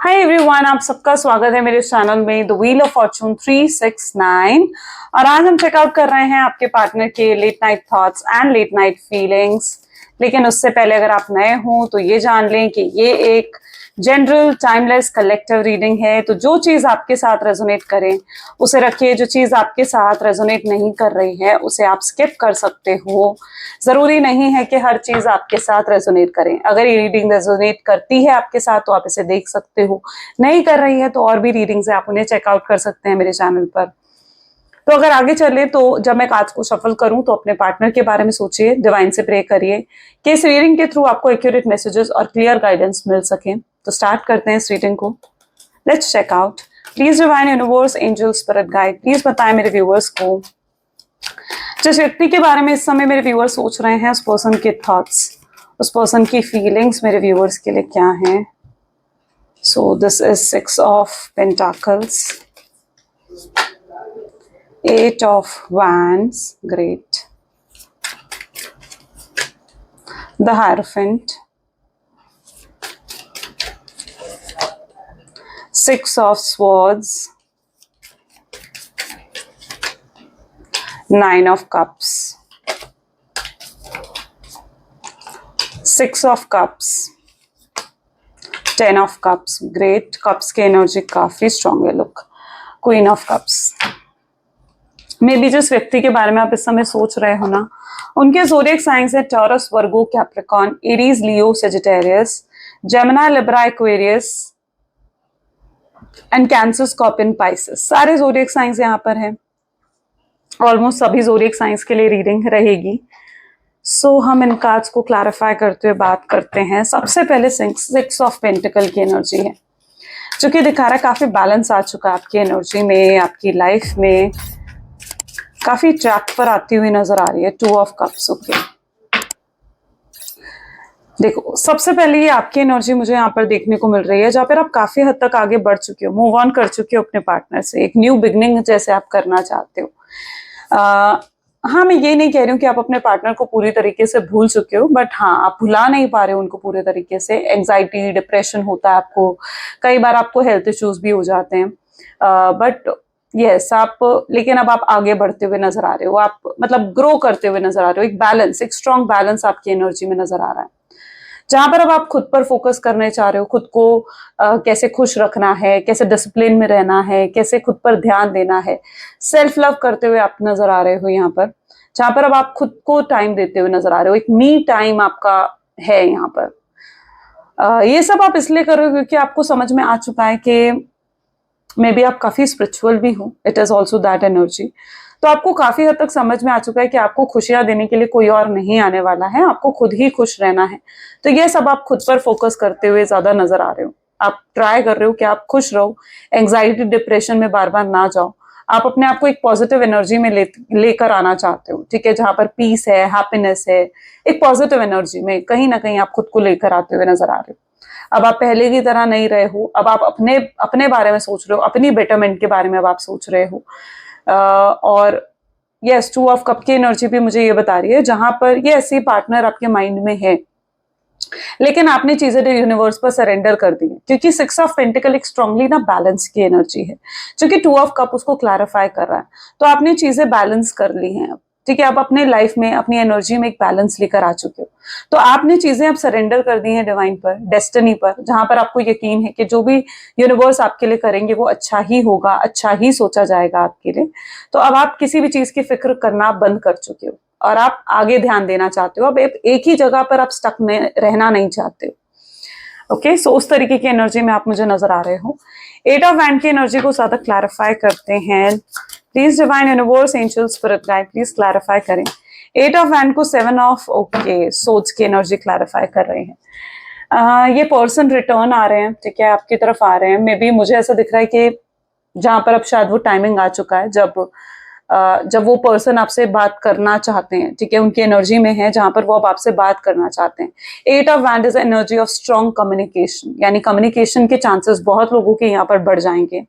Hi everyone, आप सबका स्वागत है मेरे चैनल में द व्हील ऑफ फॉर्चून 369। और आज हम चेकआउट कर रहे हैं आपके पार्टनर के late night thoughts and late night feelings. लेकिन उससे पहले अगर आप नए हो तो ये जान लें कि ये एक जनरल टाइमलेस कलेक्टिव रीडिंग है। तो जो चीज आपके साथ रेजोनेट करे उसे रखिए, जो चीज आपके साथ रेजोनेट नहीं कर रही है उसे आप स्किप कर सकते हो। जरूरी नहीं है कि हर चीज आपके साथ रेजोनेट करें। अगर ये रीडिंग रेजोनेट करती है आपके साथ तो आप इसे देख सकते हो, नहीं कर रही है तो और भी रीडिंग्स है, आप उन्हें चेकआउट कर सकते हैं मेरे चैनल पर। तो अगर आगे चले तो जब मैं कार्ड्स को शफल करूं तो अपने पार्टनर के बारे में सोचिए, डिवाइन से प्रे करिए कि इस रीडिंग के थ्रू आपको एक्यूरेट मैसेजेस और क्लियर गाइडेंस मिल सके। तो स्टार्ट करते हैं इस रीडिंग को। Let's check out. Please divine universe, angel, spirit guide, please बताएं मेरे व्यूअर्स को जिस व्यक्ति के बारे में इस समय मेरे व्यूअर्स सोच रहे हैं, उस पर्सन के थॉट्स, उस पर्सन की फीलिंग्स मेरे व्यूअर्स के लिए क्या हैं। सो this is 6 of pentacles, 8 of wands, great, the Hierophant, 6 of swords, 9 of cups, 6 of cups, 10 of cups, great, cups की एनर्जी काफी स्ट्रॉन्ग है। Look, queen of cups. May be जिस व्यक्ति के बारे में आप इस समय सोच रहे हो ना, उनके ज़ोडिएक साइंस है taurus, Virgo, Capricorn, Aries, Leo, Sagittarius, Gemini, Libra, Aquarius and cancer, scorpion, Pisces. सारे ज़ोडिएक साइंस यहाँ पर है। ऑलमोस्ट सभी ज़ोडिएक साइंस के लिए रीडिंग रहेगी। सो हम इन कार्ड्स को क्लैरिफाई करते हुए बात करते हैं। सबसे पहले 6 ऑफ पेंटिकल की एनर्जी है, जो कि दिखा रहा है काफी बैलेंस आ चुका है आपकी एनर्जी में, आपकी लाइफ में काफी ट्रैक पर आती हुई नजर आ रही है। 2 ऑफ कप्स। ओके, देखो सबसे पहले ये आपकी एनर्जी मुझे यहाँ पर देखने को मिल रही है जहाँ पर आप काफी हद तक आगे बढ़ चुके हो, मूव ऑन कर चुके हो अपने पार्टनर से, एक न्यू बिगनिंग जैसे आप करना चाहते हो। हाँ, मैं ये नहीं कह रही हूँ कि आप अपने पार्टनर को पूरी तरीके से भूल चुके हो, बट हाँ, आप भुला नहीं पा रहे हो उनको पूरे तरीके से। एंजाइटी, डिप्रेशन होता है आपको, कई बार आपको हेल्थ इश्यूज भी हो जाते हैं, बट यस आप, लेकिन अब आप आगे बढ़ते हुए नजर आ रहे हो, आप मतलब ग्रो करते हुए नजर आ रहे हो। एक बैलेंस, एक स्ट्रॉन्ग बैलेंस आपकी एनर्जी में नजर आ रहा है, जहां पर अब आप खुद पर फोकस करने चाह रहे हो। खुद को कैसे खुश रखना है, कैसे डिसिप्लिन में रहना है, कैसे खुद पर ध्यान देना है, सेल्फ लव करते हुए आप नजर आ रहे हो यहाँ पर, जहां पर अब आप खुद को टाइम देते हुए नजर आ रहे हो। एक मी टाइम आपका है यहाँ पर। ये सब आप इसलिए कर रहे हो क्योंकि आपको समझ में आ चुका है कि मे बी आप काफी स्पिरिचुअल भी हो, it is also that energy. तो आपको काफी हद तक समझ में आ चुका है कि आपको खुशियां देने के लिए कोई और नहीं आने वाला है, आपको खुद ही खुश रहना है। तो ये सब आप खुद पर फोकस करते हुए ज्यादा नजर आ रहे हो। आप ट्राई कर रहे हो कि आप खुश रहो, एंग्जाइटी, डिप्रेशन में बार बार ना जाओ। आप अपने आप को एक पॉजिटिव एनर्जी में लेकर आना चाहते हो, ठीक है, जहां पर पीस है, हैप्पीनेस है, एक पॉजिटिव एनर्जी में कहीं ना कहीं आप खुद को लेकर आते हुए नजर आ रहे हो। अब आप पहले की तरह नहीं रहे हो, अब आप अपने अपने बारे में सोच रहे हो, अपनी बेटरमेंट के बारे में अब आप सोच रहे हो। और यस, 2 ऑफ कप की एनर्जी भी मुझे ये बता रही है जहां पर ये ऐसी पार्टनर आपके माइंड में है, लेकिन आपने चीजें यूनिवर्स पर सरेंडर कर दी है, क्योंकि 6 ऑफ पेंटिकल एक स्ट्रांगली ना बैलेंस की एनर्जी है, जो कि 2 ऑफ कप उसको क्लैरिफाई कर रहा है। तो आपने चीजें बैलेंस कर ली हैं अब, ठीक है, आप अपने लाइफ में, अपनी एनर्जी में एक बैलेंस लेकर आ चुके हो। तो आपने चीजें अब सरेंडर कर दी हैं डिवाइन पर, डेस्टिनी पर, जहां पर आपको यकीन है कि जो भी यूनिवर्स आपके लिए करेंगे वो अच्छा ही होगा, अच्छा ही सोचा जाएगा आपके लिए। तो अब आप किसी भी चीज की फिक्र करना बंद कर चुके हो और आप आगे ध्यान देना चाहते हो। अब एक ही जगह पर आप स्टक रहना नहीं चाहते हो। ओके, सो उस तरीके की एनर्जी में आप मुझे नजर आ रहे हो। 8 ऑफ वैंड की एनर्जी को ज्यादा क्लैरिफाई करते हैं। Please divine universe, angel, spirit guide, please clarify करें 8 ऑफ वैंड को। 7 ऑफ ओके सोच की एनर्जी क्लैरिफाई कर रहे हैं। ये पर्सन रिटर्न आ रहे हैं, ठीक है, आपकी तरफ आ रहे हैं। मे बी मुझे ऐसा दिख रहा है कि जहां पर अब शायद वो टाइमिंग आ चुका है जब वो पर्सन आपसे बात करना चाहते हैं, ठीक है, उनकी एनर्जी में है जहां पर वो अब आपसे बात करना चाहते हैं। 8 of wand is energy of strong communication, यानी कम्युनिकेशन के चांसेस बहुत लोगों के यहाँ पर बढ़ जाएंगे।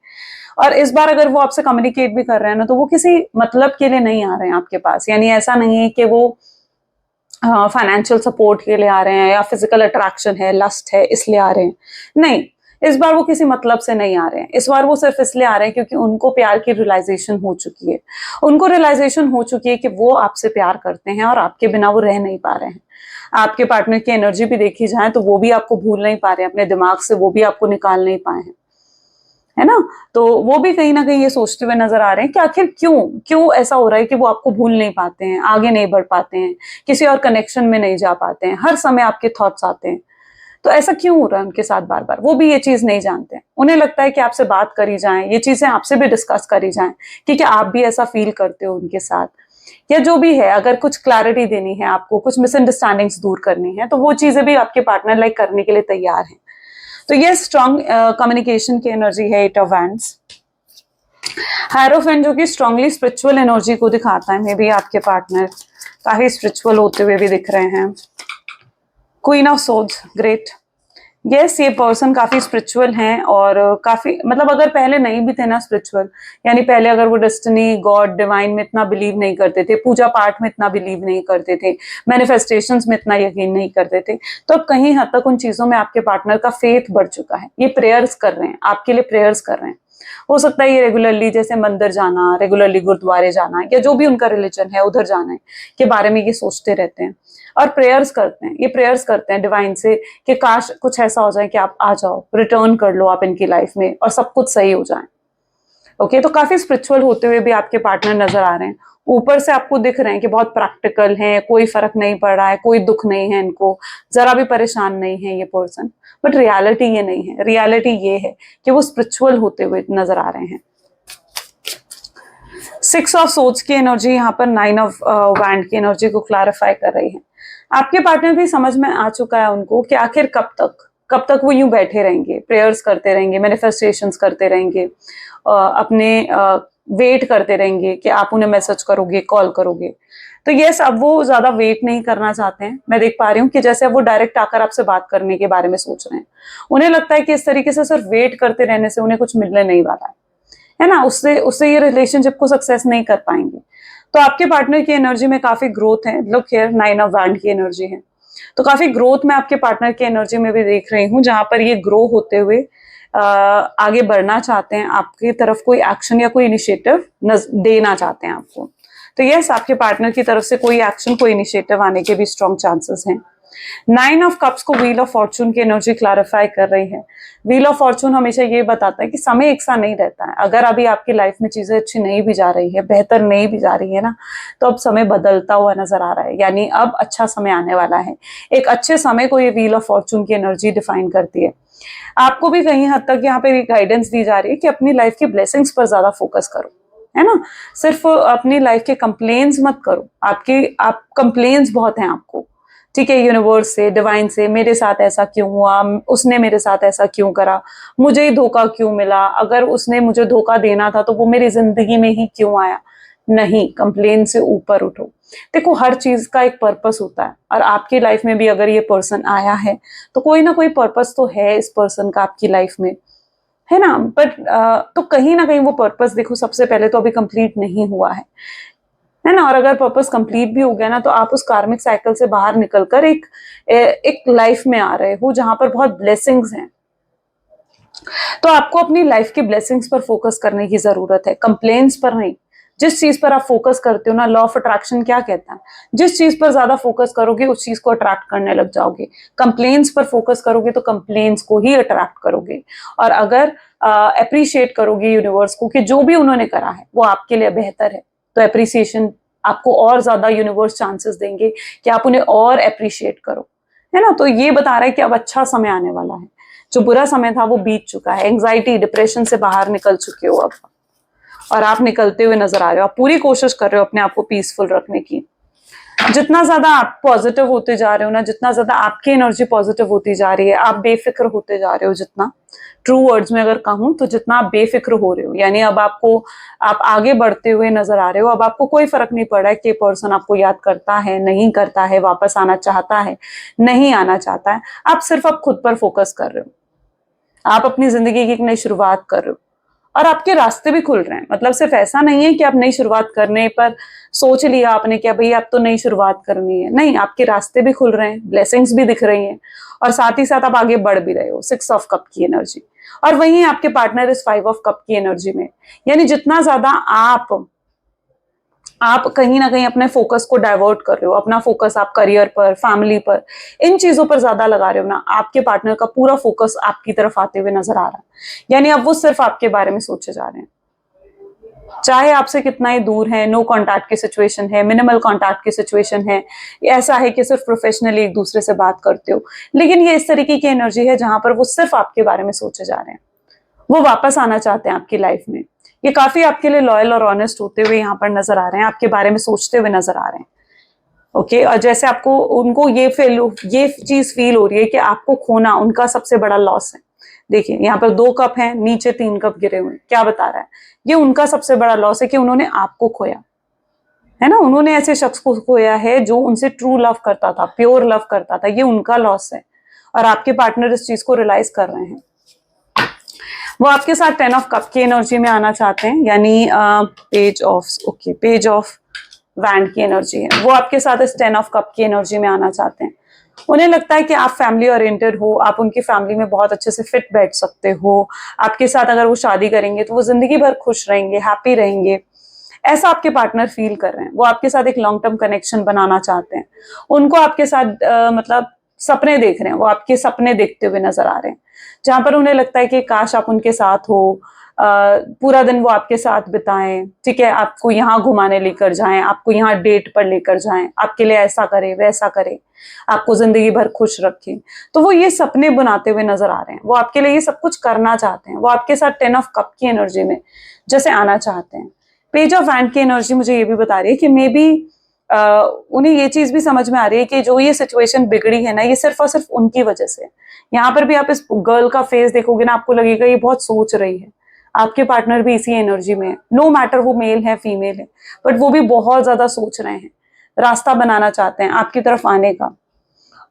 और इस बार अगर वो आपसे कम्युनिकेट भी कर रहे हैं ना, तो वो किसी मतलब के लिए नहीं आ रहे हैं आपके पास। यानी ऐसा नहीं है कि वो फाइनेंशियल सपोर्ट के लिए आ रहे हैं या फिजिकल अट्रैक्शन है, लस्ट है, इसलिए आ रहे हैं। नहीं, इस बार वो किसी मतलब से नहीं आ रहे हैं, इस बार वो सिर्फ इसलिए आ रहे हैं क्योंकि उनको प्यार की रियलाइजेशन हो चुकी है। उनको रियलाइजेशन हो चुकी है कि वो आपसे प्यार करते हैं और आपके बिना वो रह नहीं पा रहे हैं। आपके पार्टनर की एनर्जी भी देखी जाए तो वो भी आपको भूल नहीं पा रहे हैं, अपने दिमाग से वो भी आपको निकाल नहीं पाए हैं, है ना। तो वो भी कहीं ना कहीं ये सोचते हुए नजर आ रहे हैं कि आखिर क्यों क्यों ऐसा हो रहा है कि वो आपको भूल नहीं पाते हैं, आगे नहीं बढ़ पाते हैं, किसी और कनेक्शन में नहीं जा पाते हैं, हर समय आपके थॉट्स आते हैं। तो ऐसा क्यों हो रहा है उनके साथ बार बार, वो भी ये चीज नहीं जानते हैं। उन्हें लगता है कि आपसे बात करी जाए, ये चीजें आपसे भी डिस्कस करी जाए कि क्या आप भी ऐसा फील करते हो उनके साथ, या जो भी है, अगर कुछ क्लैरिटी देनी है आपको, कुछ मिसअंडरस्टैंडिंग्स दूर करनी है, तो वो चीजें भी आपके पार्टनर लाइक करने के लिए तैयार हैं। तो ये स्ट्रॉन्ग कम्युनिकेशन की एनर्जी है एट ऑफ वैंड्स। हायरोफेंट जो कि स्ट्रांगली स्पिरिचुअल एनर्जी को दिखाता है, मे बी आपके पार्टनर काफी स्पिरिचुअल होते हुए भी दिख रहे हैं। Queen of swords, great. Yes, ये पर्सन काफी स्पिरिचुअल हैं और काफी, मतलब अगर पहले नहीं भी थे ना स्पिरिचुअल, यानी पहले अगर वो डेस्टिनी, गॉड, डिवाइन में इतना बिलीव नहीं करते थे, पूजा पाठ में इतना बिलीव नहीं करते थे, मैनिफेस्टेशंस में इतना यकीन नहीं करते थे, तो अब कहीं हद तक उन चीजों में आपके पार्टनर का फेथ बढ़ चुका है। ये प्रेयर्स कर रहे हैं, आपके लिए प्रेयर्स कर रहे हैं। हो सकता है ये रेगुलरली जैसे मंदिर जाना, रेगुलरली गुरुद्वारे जाना, या जो भी उनका रिलीजन है उधर जाने के बारे में ये सोचते रहते हैं और प्रेयर्स करते हैं। ये प्रेयर्स करते हैं डिवाइन से कि काश कुछ ऐसा हो जाए कि आप आ जाओ, रिटर्न कर लो आप इनकी लाइफ में और सब कुछ सही हो जाए। ओके, तो काफी स्पिरिचुअल होते हुए भी आपके पार्टनर नजर आ रहे हैं। ऊपर से आपको दिख रहे हैं कि बहुत प्रैक्टिकल हैं, कोई फर्क नहीं पड़ रहा है, कोई दुख नहीं है इनको, जरा भी परेशान नहीं है ये पर्सन। बट रियलिटी ये नहीं है, रियलिटी ये है कि वो स्पिरिचुअल होते हुए नजर आ रहे हैं। 6 ऑफ सोर्ड्स की एनर्जी यहाँ पर 9 ऑफ वैंड की एनर्जी को क्लैरिफाई कर रही है। आपके पार्टनर भी समझ में आ चुका है उनको कि आखिर कब तक वो यूं बैठे रहेंगे, प्रेयर्स करते रहेंगे, मैनिफेस्टेशंस करते रहेंगे, अपने वेट करते रहेंगे कि आप उन्हें मैसेज करोगे, कॉल करोगे। तो यस, अब वो ज्यादा वेट नहीं करना चाहते हैं। मैं देख पा रही हूँ कि जैसे अब वो डायरेक्ट आकर आपसे बात करने के बारे में सोच रहे हैं। उन्हें लगता है कि इस तरीके से सिर्फ वेट करते रहने से उन्हें कुछ मिलने नहीं वाला है ना, उससे उससे ये रिलेशनशिप को सक्सेस नहीं कर पाएंगे। तो आपके पार्टनर की एनर्जी में काफी ग्रोथ है। लुक हियर, 9 ऑफ वैंड की एनर्जी है, तो काफी ग्रोथ मैं आपके पार्टनर की एनर्जी में भी देख रही हूँ, जहां पर ये ग्रो होते हुए आगे बढ़ना चाहते हैं, आपकी तरफ कोई एक्शन या कोई इनिशिएटिव देना चाहते हैं आपको। तो यस, आपके पार्टनर की तरफ से कोई एक्शन, कोई इनिशिएटिव आने के भी स्ट्रॉन्ग चांसेस हैं। 9 ऑफ कप्स को व्हील ऑफ फॉर्चून की एनर्जी क्लैरिफाई कर रही है। व्हील ऑफ फॉर्चून हमेशा ये बताता है कि समय एक सा नहीं रहता है। अगर अभी आपकी लाइफ में चीजें अच्छी नहीं भी जा रही है, बेहतर नहीं भी जा रही है ना, तो अब समय बदलता हुआ नजर आ रहा है, यानी अब अच्छा समय आने वाला है। एक अच्छे समय को ये व्हील ऑफ फॉर्चून की एनर्जी डिफाइन करती है। आपको भी कहीं हद तक यहाँ पे गाइडेंस दी जा रही है कि अपनी लाइफ की ब्लेसिंग्स पर ज्यादा फोकस करो, है ना। सिर्फ अपनी लाइफ के कंप्लेन्स मत करो। आप कंप्लेन्स बहुत हैं आपको, ठीक है, यूनिवर्स से, डिवाइन से, मेरे साथ ऐसा क्यों हुआ, उसने मेरे साथ ऐसा क्यों करा, मुझे ही धोखा क्यों मिला, अगर उसने मुझे धोखा देना था तो वो मेरी जिंदगी में ही क्यों आया। नहीं, कंप्लेन से ऊपर उठो। देखो, हर चीज का एक पर्पस होता है, और आपकी लाइफ में भी अगर ये पर्सन आया है तो कोई ना कोई पर्पस तो है इस पर्सन का आपकी लाइफ में, है ना। बट तो कहीं ना कहीं वो पर्पस, देखो, सबसे पहले तो अभी कंप्लीट नहीं हुआ है ना। और अगर पर्पस कंप्लीट भी हो गया ना, तो आप उस कार्मिक साइकिल से बाहर निकलकर एक लाइफ में आ रहे हो जहां पर बहुत ब्लेसिंग्स हैं। तो आपको अपनी लाइफ की ब्लेसिंग्स पर फोकस करने की जरूरत है, कंप्लेन्स पर नहीं। जिस चीज पर आप फोकस करते हो ना, लॉ ऑफ अट्रैक्शन क्या कहता है, जिस चीज पर ज्यादा फोकस करोगे उस चीज को अट्रैक्ट करने लग जाओगे। कंप्लेन्स पर फोकस करोगे तो कंप्लेन्स को ही अट्रैक्ट करोगे। और अगर अप्रिशिएट करोगे यूनिवर्स को कि जो भी उन्होंने करा है वो आपके लिए बेहतर है, तो अप्रिसिएशन आपको और ज्यादा यूनिवर्स चांसेस देंगे कि आप उन्हें और अप्रिशिएट करो, है ना। तो ये बता रहा है कि अब अच्छा समय आने वाला है, जो बुरा समय था वो बीत चुका है, एंग्जाइटी, डिप्रेशन से बाहर निकल चुके हो अब, और आप निकलते हुए नजर आ रहे हो। आप पूरी कोशिश कर रहे हो अपने आप को पीसफुल रखने की। जितना ज्यादा आप पॉजिटिव होते जा रहे हो ना, जितना ज्यादा आपकी एनर्जी पॉजिटिव होती जा रही है, आप बेफिक्र होते जा रहे हो, जितना, ट्रू वर्ड्स में अगर कहूं तो जितना आप बेफिक्र हो रहे हो, यानी अब आप आगे बढ़ते हुए नजर आ रहे हो। अब आपको कोई फर्क नहीं पड़ रहा है कि पर्सन आपको याद करता है, नहीं करता है, वापस आना चाहता है, नहीं आना चाहता है। आप सिर्फ अब खुद पर फोकस कर रहे हो, आप अपनी जिंदगी की एक नई शुरुआत कर रहे हो, और आपके रास्ते भी खुल रहे हैं। मतलब सिर्फ ऐसा नहीं है कि आप नई शुरुआत करने पर सोच लिया आपने कि भाई आप तो नई शुरुआत करनी है, नहीं, आपके रास्ते भी खुल रहे हैं, ब्लेसिंग्स भी दिख रही हैं, और साथ ही साथ आप आगे बढ़ भी रहे हो। 6 ऑफ कप की एनर्जी, और वहीं आपके पार्टनर इस 5 ऑफ कप की एनर्जी में। यानी जितना ज्यादा आप कहीं ना कहीं अपने फोकस को डाइवर्ट कर रहे हो, अपना फोकस आप करियर पर, फैमिली पर, इन चीजों पर ज्यादा लगा रहे हो ना, आपके पार्टनर का पूरा फोकस आपकी तरफ आते हुए नजर आ रहा है। यानी अब वो सिर्फ आपके बारे में सोचे जा रहे हैं, चाहे आपसे कितना ही दूर है, नो कांटेक्ट की सिचुएशन है, मिनिमल कांटेक्ट की सिचुएशन है, ऐसा है कि सिर्फ प्रोफेशनली एक दूसरे से बात करते हो, लेकिन ये इस तरीके की एनर्जी है जहां पर वो सिर्फ आपके बारे में सोचे जा रहे हैं। वो वापस आना चाहते हैं आपकी लाइफ में। ये काफी आपके लिए लॉयल और ऑनेस्ट होते हुए यहाँ पर नजर आ रहे हैं, आपके बारे में सोचते हुए नजर आ रहे हैं। ओके, और जैसे आपको उनको ये चीज फील हो रही है कि आपको खोना उनका सबसे बड़ा लॉस है। देखिए यहाँ पर 2 कप हैं, नीचे 3 कप गिरे हुए हैं, क्या बता रहा है? ये उनका सबसे बड़ा लॉस है कि उन्होंने आपको खोया है ना, उन्होंने ऐसे शख्स को खोया है जो उनसे ट्रू लव करता था, प्योर लव करता था, ये उनका लॉस है। और आपके पार्टनर इस चीज को रियलाइज कर रहे हैं। वो आपके साथ 10 ऑफ कप की एनर्जी में आना चाहते हैं, यानी पेज ऑफ वैंड की एनर्जी है। वो आपके साथ इस 10 ऑफ कप की एनर्जी में आना चाहते हैं। उन्हें लगता है कि आप फैमिली ओरिएंटेड हो, आप उनकी फैमिली में बहुत अच्छे से फिट बैठ सकते हो। आपके साथ अगर वो शादी करेंगे तो वो जिंदगी भर खुश रहेंगे, हैप्पी रहेंगे, ऐसा आपके पार्टनर फील कर रहे हैं। वो आपके साथ एक लॉन्ग टर्म कनेक्शन बनाना चाहते हैं। उनको आपके साथ मतलब सपने देख रहे हैं, वो आपके सपने देखते हुए नजर आ रहे हैं, जहां पर उन्हें लगता है कि काश आप उनके साथ हो, पूरा दिन वो आपके साथ बिताएं, ठीक है, आपको यहाँ घुमाने लेकर जाएं, आपको यहाँ डेट पर लेकर जाएं, आपके लिए ऐसा करे वैसा करे, आपको जिंदगी भर खुश रखें। तो वो ये सपने बनाते हुए नजर आ रहे हैं, वो आपके लिए ये सब कुछ करना चाहते हैं। वो आपके साथ 10 ऑफ कप की एनर्जी में जैसे आना चाहते हैं। पेज ऑफ वैंड की एनर्जी मुझे ये भी बता रही है कि मे बी उन्हें ये चीज भी समझ में आ रही है कि जो ये सिचुएशन बिगड़ी है ना, ये सिर्फ और सिर्फ उनकी वजह से। यहाँ पर भी आप इस गर्ल का फेस देखोगे ना, आपको लगेगा ये बहुत सोच रही है। आपके पार्टनर भी इसी एनर्जी में है, नो मैटर वो मेल है फीमेल है, बट वो भी बहुत ज्यादा सोच रहे हैं, रास्ता बनाना चाहते हैं आपकी तरफ आने का।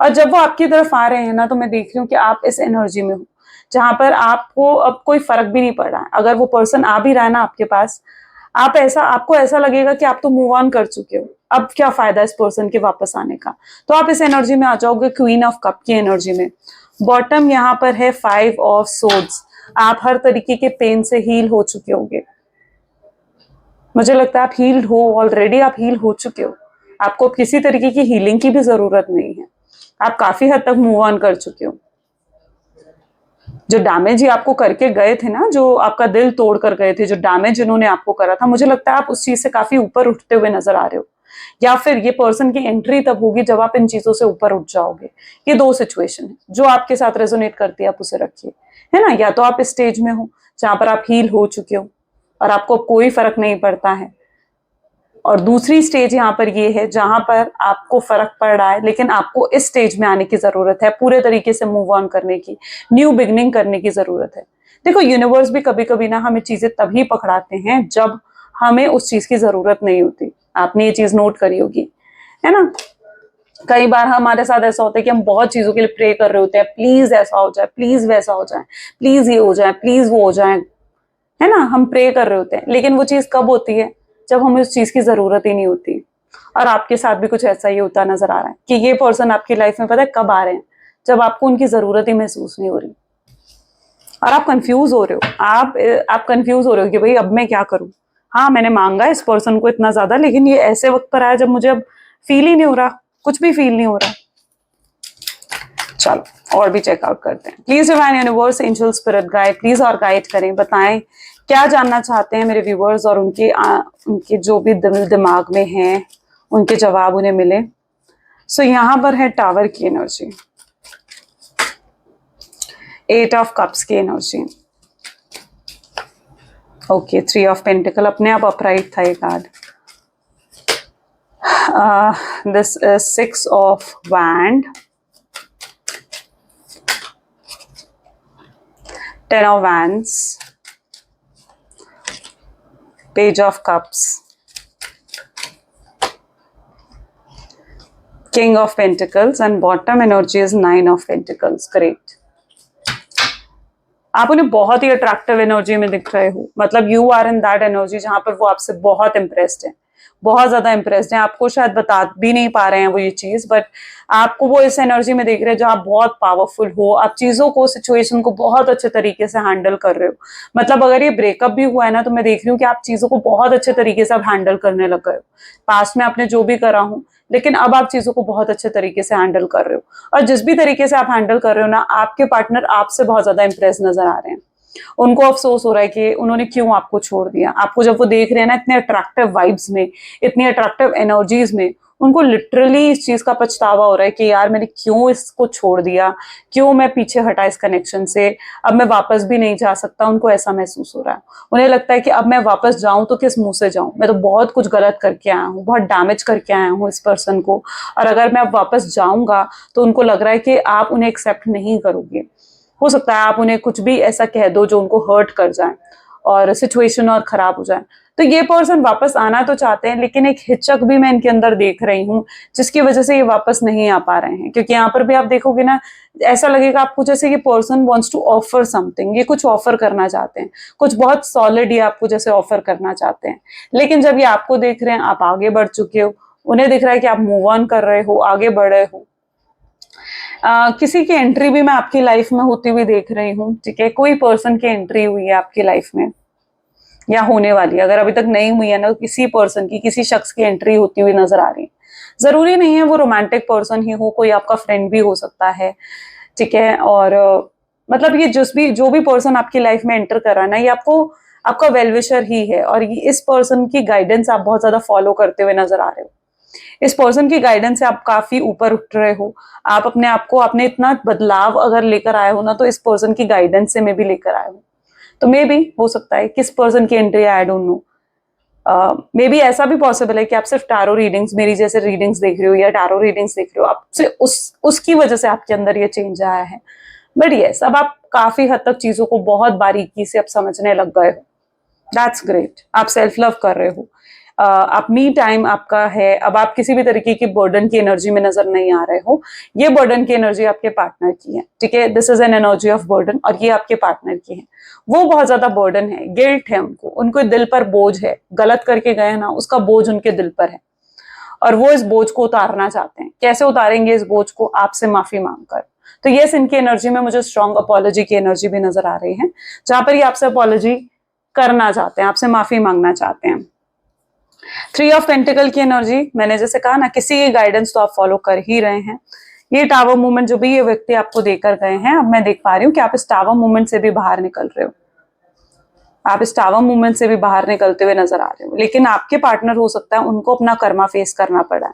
और जब वो आपकी तरफ आ रहे हैं ना, तो मैं देख रही हूँ कि आप इस एनर्जी में हो जहां पर आपको अब कोई फर्क भी नहीं पड़ रहा है। अगर वो पर्सन आ भी रहा है ना आपके पास, आपको ऐसा लगेगा कि आप तो मूव ऑन कर चुके हो, अब क्या फायदा इस पर्सन के वापस आने का। तो आप इस एनर्जी में आ जाओगे, क्वीन ऑफ कप की एनर्जी में। बॉटम यहाँ पर है 5 ऑफ सोर्ड्स। आप हर तरीके के पेन से हील हो चुके होंगे। मुझे लगता है आप हील्ड हो ऑलरेडी, आप हील हो चुके हो। आपको किसी तरीके की हीलिंग की भी जरूरत नहीं है, आप काफी हद तक मूव ऑन कर चुके हो। जो डैमेज ही आपको करके गए थे ना, जो आपका दिल तोड़ कर गए थे, जो डैमेज इन्होंने आपको करा था, मुझे लगता है आप उस चीज से काफी ऊपर उठते हुए नजर आ रहे हो। या फिर ये पर्सन की एंट्री तब होगी जब आप इन चीजों से ऊपर उठ जाओगे। ये 2 सिचुएशन है, जो आपके साथ रेजोनेट करती है आप उसे रखिए, है ना। या तो आप इस स्टेज में हो जहां पर आप हील हो चुके हो और आपको कोई फर्क नहीं पड़ता है, और दूसरी स्टेज यहाँ पर ये है जहां पर आपको फर्क पड़ रहा है, लेकिन आपको इस स्टेज में आने की जरूरत है, पूरे तरीके से मूव ऑन करने की, न्यू बिगनिंग करने की जरूरत है। देखो यूनिवर्स भी कभी कभी ना हमें चीजें तभी पकड़ाते हैं जब हमें उस चीज की जरूरत नहीं होती। आपने ये चीज नोट करी होगी, है ना। कई बार हमारे साथ ऐसा होता है कि हम बहुत चीजों के लिए प्रे कर रहे होते हैं, प्लीज ऐसा हो जाए, प्लीज वैसा हो जाए, प्लीज ये हो जाए, प्लीज वो हो जाए, है ना। हम प्रे कर रहे होते हैं, लेकिन वो चीज कब होती है? जब हमें उस चीज की जरूरत ही नहीं होती। और आपके साथ भी कुछ ऐसा ही होता नजर आ रहा है कि ये पर्सन आपकी लाइफ में पता है कब आ रहे हैं? जब आपको उनकी जरूरत ही महसूस नहीं हो रही और आप कंफ्यूज हो रहे हो। आप कंफ्यूज हो रहे हो कि भाई अब मैं क्या करूं। हाँ, मैंने मांगा इस पर्सन को इतना ज्यादा, लेकिन ये ऐसे वक्त पर आया जब मुझे अब फील ही नहीं हो रहा, कुछ भी फील नहीं हो रहा। चलो और भी चेकआउट करते हैं। Please divine universe, angel, spirit guide, please और गाइड करें, बताएं क्या जानना चाहते हैं मेरे व्यूवर्स, और उनके जो भी दिल दिमाग में हैं उनके जवाब उन्हें मिले। सो यहाँ पर है टावर की एनर्जी, 8 ऑफ कप्स की एनर्जी, ओके, 3 ऑफ पेंटिकल, अपने आप अपराइट था ये card. This is 6 of wand, 10 of wands, Page of Cups, King of Pentacles, and bottom energy is 9 of Pentacles. Great. आप उन्हें बहुत ही अट्रैक्टिव एनर्जी में दिख रहे हो, मतलब you are in that energy जहां पर वो आपसे बहुत इंप्रेस्ड है, बहुत ज्यादा इंप्रेस्ड है। आपको शायद बता भी नहीं पा रहे हैं वो ये चीज, बट आपको वो इस एनर्जी में देख रहे हैं जहाँ आप बहुत पावरफुल हो, आप चीजों को, सिचुएशन को बहुत अच्छे तरीके से हैंडल कर रहे हो। मतलब अगर ये ब्रेकअप भी हुआ है ना, तो मैं देख रही हूँ कि आप चीजों को बहुत अच्छे तरीके से आप हैंडल करने लग गए हो। पास्ट में आपने जो भी करा हो, लेकिन अब आप चीजों को बहुत अच्छे तरीके से हैंडल कर रहे हो, और जिस भी तरीके से आप हैंडल कर रहे हो ना, आपके पार्टनर आपसे बहुत ज्यादा इंप्रेस नजर आ रहे हैं। उनको अफसोस हो रहा है कि उन्होंने क्यों आपको छोड़ दिया। आपको जब वो देख रहे हैं ना इतने अट्रैक्टिव वाइब्स में, इतनी अट्रैक्टिव एनर्जीज में, उनको लिटरली इस चीज का पछतावा हो रहा है कि यार मैंने क्यों इसको छोड़ दिया, क्यों मैं पीछे हटा इस कनेक्शन से, अब मैं वापस भी नहीं जा सकता। उनको ऐसा महसूस हो रहा है। उन्हें लगता है कि अब मैं वापस जाऊं तो किस मुंह से जाऊं, मैं तो बहुत कुछ गलत करके आया हूँ, बहुत डैमेज करके आया हूँ इस पर्सन को, और अगर मैं अब वापस जाऊंगा तो उनको लग रहा है कि आप उन्हें एक्सेप्ट नहीं करोगे। हो सकता है आप उन्हें कुछ भी ऐसा कह दो जो उनको हर्ट कर जाए और सिचुएशन और खराब हो जाए। तो ये पर्सन वापस आना तो चाहते हैं, लेकिन एक हिचक भी मैं इनके अंदर देख रही हूँ, जिसकी वजह से ये वापस नहीं आ पा रहे हैं। क्योंकि यहाँ पर भी आप देखोगे ना, ऐसा लगेगा आपको जैसे ये person wants to offer something, ये कुछ ऑफर करना चाहते हैं, कुछ बहुत सॉलिड ये आपको जैसे ऑफर करना चाहते हैं। लेकिन जब ये आपको देख रहे हैं, आप आगे बढ़ चुके हो, उन्हें दिख रहा है कि आप मूव ऑन कर रहे हो, आगे बढ़ रहे हो। किसी की एंट्री भी मैं आपकी लाइफ में होती हुई देख रही हूँ, ठीक है। कोई पर्सन की एंट्री हुई है आपकी लाइफ में या होने वाली है, अगर अभी तक नहीं हुई है ना, तो किसी पर्सन की, किसी शख्स की एंट्री होती हुई नजर आ रही है। जरूरी नहीं है वो रोमांटिक पर्सन ही हो, कोई आपका फ्रेंड भी हो सकता है, ठीक है। और मतलब ये जो भी पर्सन आपकी लाइफ में एंटर कर रहा है ना, ये आपको, आपका वेलविशर ही है, और ये इस पर्सन की गाइडेंस आप बहुत ज्यादा फॉलो करते हुए नजर आ रहे हो। इस पर्सन की गाइडेंस से आप काफी ऊपर उठ रहे हो। आप अपने आप को, आपने इतना बदलाव अगर लेकर आए हो ना, तो इस पर्सन की गाइडेंस से मैं भी लेकर आए हो। तो मे भी हो सकता है किस पर्सन की entry, I don't know. May be ऐसा भी पॉसिबल है कि आप सिर्फ टारो रीडिंग्स, मेरी जैसे रीडिंग्स देख रहे हो या टारो रीडिंग्स देख रहे हो, आपसे उसकी वजह से आपके अंदर ये चेंज आया है। बट यस, अब आप काफी हद तक चीजों को बहुत बारीकी से अब समझने लग गए हो। That's great. आप सेल्फ लव कर रहे हो, आप मी टाइम आपका है। अब आप किसी भी तरीके की बर्डन की एनर्जी में नजर नहीं आ रहे हो। ये बर्डन की एनर्जी आपके पार्टनर की है, ठीक है। This is an energy of burden, और ये आपके पार्टनर की है। वो बहुत ज्यादा बर्डन है, गिल्ट है उनको, उनको दिल पर बोझ है, गलत करके गए ना, उसका बोझ उनके दिल पर है, और वो इस बोझ को उतारना चाहते हैं। कैसे उतारेंगे इस बोझ को? आपसे माफी मांगकर। तो यस, इनकी एनर्जी में मुझे स्ट्रॉन्ग अपॉलॉजी की एनर्जी भी नजर आ रही है, जहां पर ये आपसे अपॉलॉजी करना चाहते हैं, आपसे माफी मांगना चाहते हैं। थ्री ऑफ पेंटिकल की एनर्जी, मैंने जैसे कहा ना, किसी की गाइडेंस तो आप फॉलो कर ही रहे हैं। ये टावर मूवमेंट जो भी ये व्यक्ति आपको देकर गए हैं, अब मैं देख पा रही हूँ कि आप इस टावर मूवमेंट से भी बाहर निकल रहे हो। आप इस टावर मूवमेंट से भी बाहर निकलते हुए नजर आ रहे हो। लेकिन आपके पार्टनर हो सकता है उनको अपना कर्मा फेस करना पड़ा है।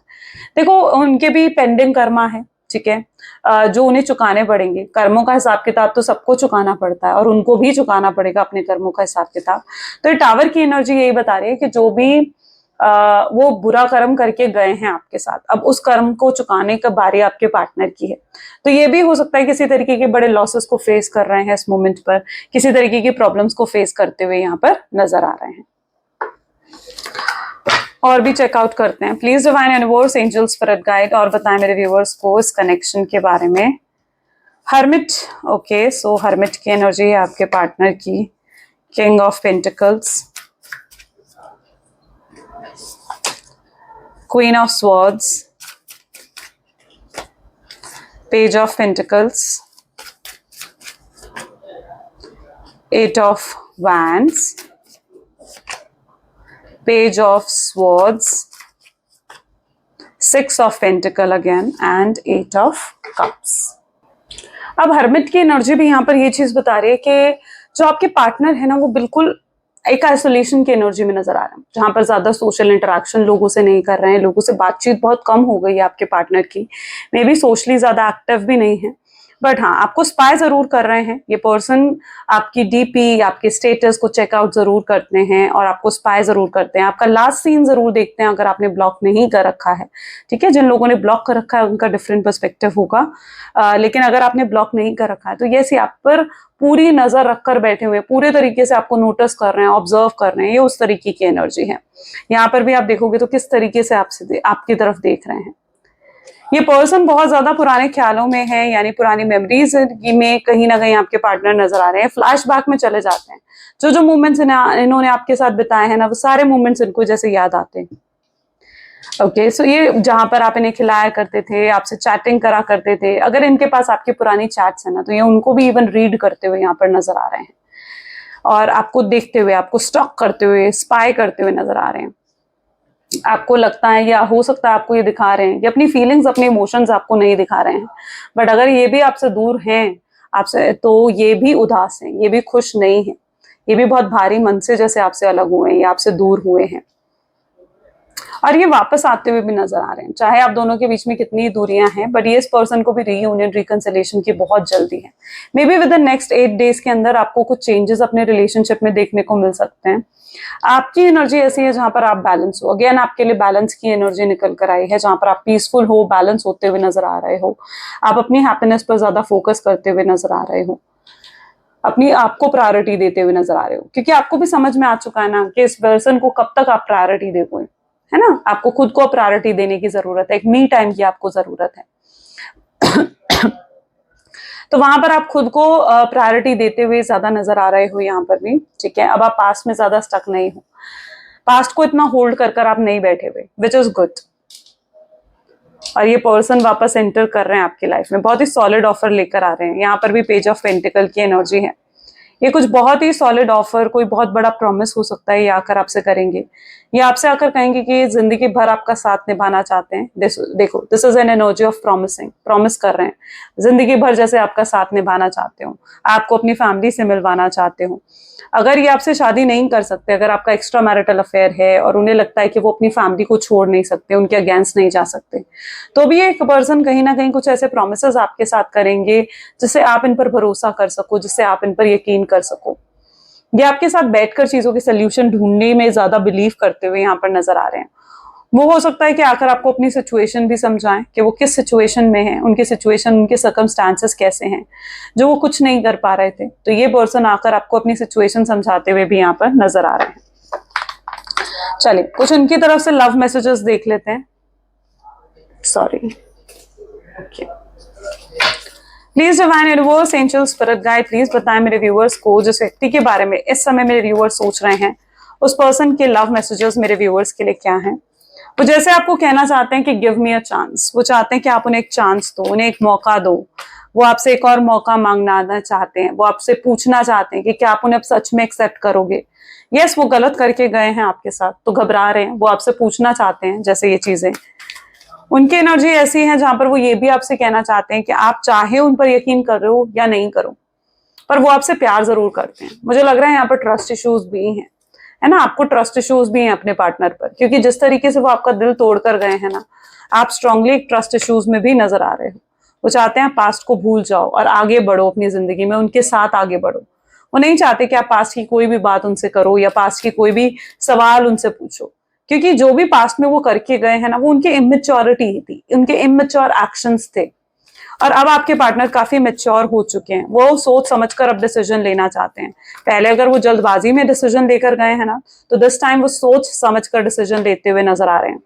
देखो, उनके भी पेंडिंग कर्मा है, ठीक है, जो उन्हें चुकाने पड़ेंगे। कर्मों का हिसाब किताब तो सबको चुकाना पड़ता है, और उनको भी चुकाना पड़ेगा अपने कर्मों का हिसाब किताब। तो ये टावर की एनर्जी यही बता रही है कि जो भी वो बुरा कर्म करके गए हैं आपके साथ, अब उस कर्म को चुकाने का बारी आपके पार्टनर की है। तो ये भी हो सकता है किसी तरीके के बड़े लॉसेस को फेस कर रहे हैं इस मोमेंट पर, किसी तरीके की प्रॉब्लम्स को फेस करते हुए यहाँ पर नजर आ रहे हैं। और भी चेकआउट करते हैं। Please divine universe, angels, spirit guide, और बताएं मेरे व्यूअर्स को इस कनेक्शन के बारे में। हर्मिट, ओके, सो हर्मिट की एनर्जी है आपके पार्टनर की। King of pentacles, queen of swords, page of pentacles, eight of wands, page of swords, six of pentacle again, and eight of cups. अब हर्मिट की energy भी यहाँ पर ये चीज बता रही है कि जो आपके पार्टनर है ना, वो बिल्कुल एक आइसोलेशन की एनर्जी में नजर आ रहा है, जहां पर ज्यादा सोशल इंटरेक्शन लोगों से नहीं कर रहे हैं, लोगों से बातचीत बहुत कम हो गई है आपके पार्टनर की। मे बी सोशली ज्यादा एक्टिव भी नहीं है, बट हाँ, आपको स्पाई जरूर कर रहे हैं ये पर्सन। आपकी डीपी, आपके स्टेटस को चेकआउट जरूर करते हैं, और आपको स्पाई जरूर करते हैं। आपका लास्ट सीन जरूर देखते हैं, अगर आपने ब्लॉक नहीं कर रखा है, ठीक है। जिन लोगों ने ब्लॉक कर रखा है उनका डिफरेंट पर्सपेक्टिव होगा, लेकिन अगर आपने ब्लॉक नहीं कर रखा है, तो ये आप पर पूरी नजर रखकर बैठे हुए, पूरे तरीके से आपको नोटिस कर रहे हैं, ऑब्जर्व कर रहे हैं। ये उस तरीके की एनर्जी है। यहाँ पर भी आप देखोगे तो किस तरीके से आपकी तरफ देख रहे हैं। ये पर्सन बहुत ज्यादा पुराने ख्यालों में है, यानी पुरानी मेमोरीज में कहीं ना कहीं आपके पार्टनर नजर आ रहे हैं, फ्लैशबैक में चले जाते हैं। जो जो मोमेंट्स इन्होंने आपके साथ बिताए हैं ना, वो सारे मोमेंट्स इनको जैसे याद आते हैं। ओके, सो ये जहां पर आप इन्हें खिलाया करते थे, आपसे चैटिंग करा करते थे, अगर इनके पास आपकी पुरानी चैट्स है ना, तो ये उनको भी इवन रीड करते हुए यहाँ पर नजर आ रहे हैं, और आपको देखते हुए, आपको स्टॉक करते हुए, स्पाई करते हुए नजर आ रहे हैं। आपको लगता है, या हो सकता है आपको ये दिखा रहे हैं कि अपनी फीलिंग्स, अपने इमोशंस आपको नहीं दिखा रहे हैं, बट अगर ये भी आपसे दूर हैं, आपसे, तो ये भी उदास हैं, ये भी खुश नहीं है, ये भी बहुत भारी मन से जैसे आपसे अलग हुए हैं या आपसे दूर हुए हैं, और ये वापस आते हुए भी नजर आ रहे हैं। चाहे आप दोनों के बीच में कितनी दूरियां हैं, बट ये इस पर्सन को भी रीयूनियन, रिकंसिलिएशन की बहुत जल्दी है। May be with the next 8 days के अंदर आपको कुछ चेंजेस अपने रिलेशनशिप में देखने को मिल सकते हैं। आपकी एनर्जी ऐसी है जहां पर आप बैलेंस हो, अगेन आपके लिए बैलेंस की एनर्जी निकल कर आई है, जहां पर आप पीसफुल हो, बैलेंस होते हुए नजर आ रहे हो, आप अपनी हैप्पीनेस पर ज्यादा फोकस करते हुए नजर आ रहे हो, अपनी आपको प्रायोरिटी देते हुए नजर आ रहे हो, क्योंकि आपको भी समझ में आ चुका है ना कि इस पर्सन को कब तक आप प्रायोरिटी दोगे, है ना। आपको खुद को प्रायोरिटी देने की जरूरत है, एक मी टाइम की आपको जरूरत है। तो वहां पर आप खुद को प्रायोरिटी देते हुए ज्यादा नजर आ रहे हो यहाँ पर भी, ठीक है। अब आप पास्ट में ज्यादा स्टक नहीं हो, पास्ट को इतना होल्ड कर आप नहीं बैठे हुए, विच इज गुड। और ये पर्सन वापस एंटर कर रहे हैं आपकी लाइफ में, बहुत ही सॉलिड ऑफर लेकर आ रहे हैं। यहाँ पर भी पेज ऑफ पेंटिकल की एनर्जी है, ये कुछ बहुत ही सॉलिड ऑफर, कोई बहुत बड़ा प्रॉमिस हो सकता है, ये आकर आपसे करेंगे, ये आपसे आकर कहेंगे कि ये जिंदगी भर आपका साथ निभाना चाहते हैं। देखो, this is an energy of promising, promise कर रहे हैं, जिंदगी भर जैसे आपका साथ निभाना चाहते हो, आपको अपनी फैमिली से मिलवाना चाहते हो। अगर ये आपसे शादी नहीं कर सकते, अगर आपका एक्स्ट्रा मैरिटल अफेयर है और उन्हें लगता है कि वो अपनी फैमिली को छोड़ नहीं सकते, उनके अगेंस्ट नहीं जा सकते, तो भी एक पर्सन कहीं ना कहीं कुछ ऐसे प्रोमिस आपके साथ करेंगे जिससे आप इन पर भरोसा कर सको, जिससे आप इन पर यकीन कर सको। ये आपके साथ बैठकर चीजों के सोल्यूशन ढूंढने में ज्यादा बिलीव करते हुए यहाँ पर नजर आ रहे हैं। वो हो सकता है कि आकर आपको अपनी सिचुएशन भी समझाएं कि वो किस सिचुएशन में है, उनकी सिचुएशन, उनके सर्कमस्टांसेस कैसे हैं, जो वो कुछ नहीं कर पा रहे थे। तो ये पर्सन आकर आपको अपनी सिचुएशन समझाते हुए भी यहाँ पर नजर आ रहे हैं। चलिए, कुछ उनकी तरफ से लव मैसेजेस देख लेते हैं। Sorry, okay. Please divine universe, angel, spirit guide, please बताएं मेरे व्यूअर्स को, जिस व्यक्ति के बारे में इस समय मेरे व्यूअर्स सोच रहे हैं, उस पर्सन के लव मैसेजेस मेरे व्यूअर्स के लिए क्या हैं। वो जैसे आपको कहना चाहते हैं कि गिव मी अ चांस, वो चाहते हैं कि आप उन्हें एक चांस दो, उन्हें एक मौका दो। वो आपसे एक और मौका मांगना चाहते हैं, वो आपसे पूछना चाहते हैं कि क्या आप उन्हें सच में एक्सेप्ट करोगे। यस, वो गलत करके गए हैं आपके साथ, तो घबरा रहे हैं, वो आपसे पूछना चाहते हैं जैसे ये चीजें। उनकी एनर्जी ऐसी है जहां पर वो ये भी आपसे कहना चाहते हैं कि आप चाहे उन पर यकीन करो या नहीं करो, पर वो आपसे प्यार जरूर करते हैं। मुझे लग रहा है यहाँ पर ट्रस्ट इश्यूज भी हैं, है ना, आपको ट्रस्ट इश्यूज भी हैं अपने पार्टनर पर, क्योंकि जिस तरीके से वो आपका दिल तोड़ कर गए हैं ना, आप स्ट्रांगली एक ट्रस्ट इश्यूज में भी नजर आ रहे हो। वो चाहते हैं पास्ट को भूल जाओ और आगे बढ़ो अपनी जिंदगी में, उनके साथ आगे बढ़ो। वो नहीं चाहते कि आप पास्ट की कोई भी बात उनसे करो या पास्ट की कोई भी सवाल उनसे पूछो, क्योंकि जो भी पास्ट में वो करके गए हैं ना, वो उनकी इमेच्योरिटी थी, उनके इमेच्योर एक्शंस थे। और अब आपके पार्टनर काफी मेच्योर हो चुके हैं, वो सोच समझकर अब डिसीजन लेना चाहते हैं। पहले अगर वो जल्दबाजी में डिसीजन लेकर गए हैं ना, तो दिस टाइम वो सोच समझकर डिसीजन लेते हुए नजर आ रहे हैं।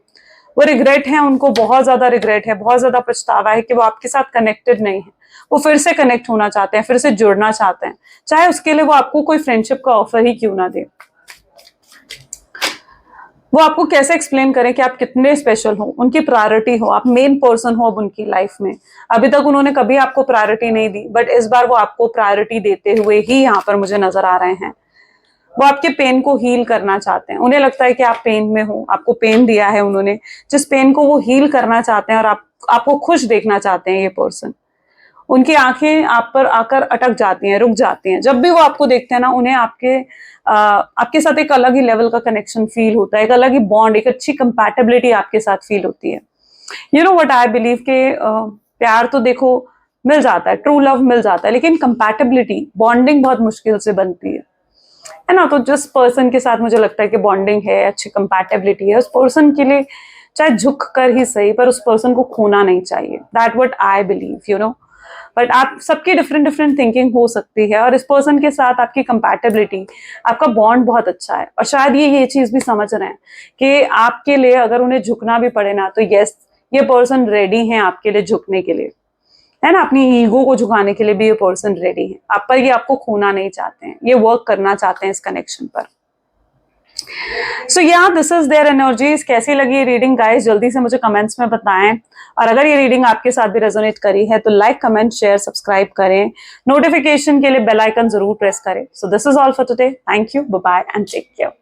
वो रिग्रेट है, उनको बहुत ज्यादा रिग्रेट है, बहुत ज्यादा पछतावा है कि वो आपके साथ कनेक्टेड नहीं है। वो फिर से कनेक्ट होना चाहते हैं, फिर से जुड़ना चाहते हैं, चाहे उसके लिए वो आपको कोई फ्रेंडशिप का ऑफर ही क्यों ना दे। वो आपको कैसे एक्सप्लेन करें कि आप कितने स्पेशल हो, उनकी प्रायोरिटी हो, आप मेन पर्सन हो अब उनकी लाइफ में। अभी तक उन्होंने कभी आपको प्रायोरिटी नहीं दी, बट इस बार वो आपको प्रायोरिटी देते हुए ही यहाँ पर मुझे नजर आ रहे हैं। वो आपके पेन को हील करना चाहते हैं, उन्हें लगता है कि आप पेन में हो, आपको पेन दिया है उन्होंने, जिस पेन को वो हील करना चाहते हैं, और आपको खुश देखना चाहते हैं ये पर्सन। उनकी आंखें आप पर आकर अटक जाती हैं, रुक जाती हैं। जब भी वो आपको देखते हैं ना, उन्हें आपके साथ एक अलग ही लेवल का कनेक्शन फील होता है, एक अलग ही बॉन्ड, एक अच्छी कंपैटिबिलिटी आपके साथ फील होती है। You know what I believe के प्यार तो देखो मिल जाता है, ट्रू लव मिल जाता है, लेकिन कंपैटिबिलिटी, बॉन्डिंग बहुत मुश्किल से बनती है ना। तो जिस पर्सन के साथ मुझे लगता है कि बॉन्डिंग है, अच्छी कंपैटिबिलिटी है, उस पर्सन के लिए चाहे झुक कर ही सही, पर उस पर्सन को खोना नहीं चाहिए। That what I believe, you know. But आप सबकी डिफरेंट डिफरेंट थिंकिंग हो सकती है, और इस पर्सन के साथ आपकी कंपैटिबिलिटी, आपका बॉन्ड बहुत अच्छा है, और शायद ये चीज भी समझ रहे हैं कि आपके लिए अगर उन्हें झुकना भी पड़े ना, तो यस, ये पर्सन रेडी है आपके लिए झुकने के लिए, है ना, अपनी ईगो को झुकाने के लिए भी ये पर्सन रेडी है आप पर, ये आपको खोना नहीं चाहते हैं, ये वर्क करना चाहते हैं इस कनेक्शन पर। सो या दिस इज देयर एनर्जीज। कैसी लगी ये रीडिंग गाइस, जल्दी से मुझे कमेंट्स में बताएं, और अगर ये रीडिंग आपके साथ भी रेजोनेट करी है तो लाइक, कमेंट, शेयर, सब्सक्राइब करें, नोटिफिकेशन के लिए बेल आइकन जरूर प्रेस करें। So this is all for today, thank you, bye bye and take care.